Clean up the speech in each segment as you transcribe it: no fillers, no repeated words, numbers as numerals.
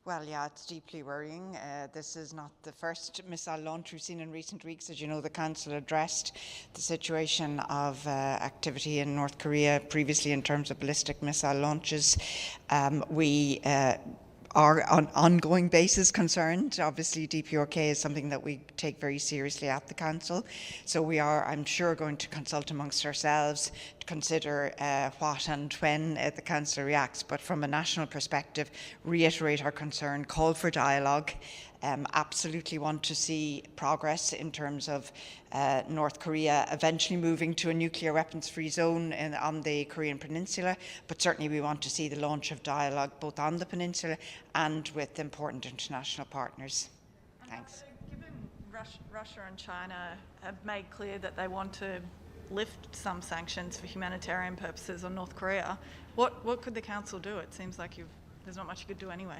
Well, yeah, it's deeply worrying. This is not the first missile launch we've seen in recent weeks. As you know, the Council addressed the situation of activity in North Korea previously in terms of ballistic missile launches. We are on ongoing basis concerned. Obviously, DPRK is something that we take very seriously at the Council. So we are, I'm sure, going to consult amongst ourselves to consider what and when the Council reacts. But from a national perspective, reiterate our concern, call for dialogue. Absolutely want to see progress in terms of North Korea eventually moving to a nuclear weapons-free zone on the Korean Peninsula, but certainly we want to see the launch of dialogue both on the peninsula and with important international partners. Thanks. Given Russia and China have made clear that they want to lift some sanctions for humanitarian purposes on North Korea, what could the Council do? It seems like there's not much you could do anyway.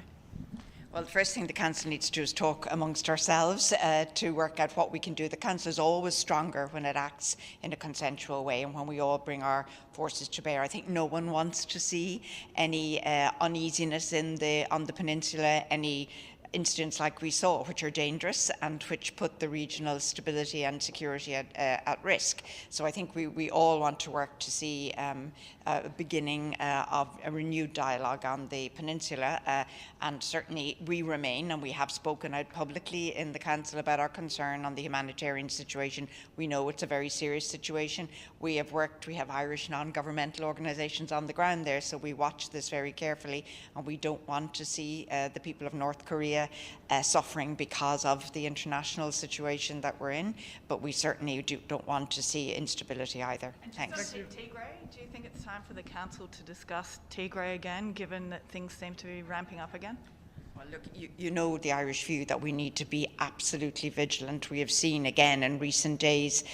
Well, the first thing the Council needs to do is talk amongst ourselves to work out what we can do. The Council is always stronger when it acts in a consensual way and when we all bring our forces to bear. I think no one wants to see any uneasiness on the peninsula, any incidents like we saw, which are dangerous and which put the regional stability and security at risk. So I think we all want to work to see a beginning of a renewed dialogue on the peninsula, and certainly we remain, and we have spoken out publicly in the Council about our concern on the humanitarian situation. We know it's a very serious situation. We have Irish non-governmental organisations on the ground there, so we watch this very carefully, and we don't want to see the people of North Korea suffering because of the international situation that we're in, but we certainly don't want to see instability either. Thanks. Tigray, do you think it's time for the Council to discuss Tigray again, given that things seem to be ramping up again? Well, look, you know the Irish view that we need to be absolutely vigilant. We have seen again in recent days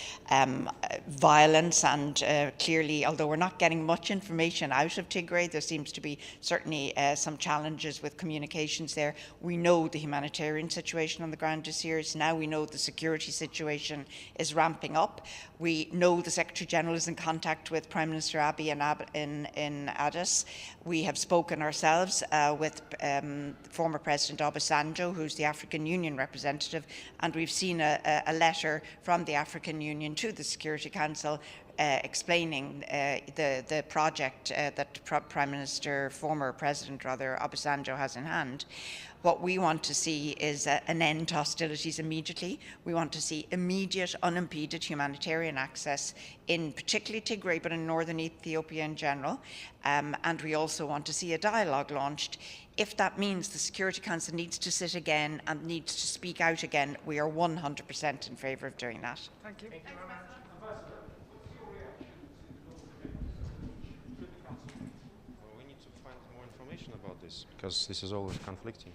violence, and clearly, although we're not getting much information out of Tigray, there seems to be certainly some challenges with communications there. We know the humanitarian situation on the ground is serious. Now we know the security situation is ramping up. We know the Secretary General is in contact with Prime Minister Abiy in Addis. We have spoken ourselves with former President Obasanjo, who's the African Union representative, and we've seen a letter from the African Union to the Security Council explaining the project that former President Obasanjo has in hand. What we want to see is an end to hostilities immediately. We want to see immediate, unimpeded humanitarian access in particularly Tigray, but in northern Ethiopia in general. And we also want to see a dialogue launched. If that means the Security Council needs to sit again and needs to speak out again, we are 100% in favour of doing that. Thank you. Thank you. We need to find more information about this, because this is always conflicting.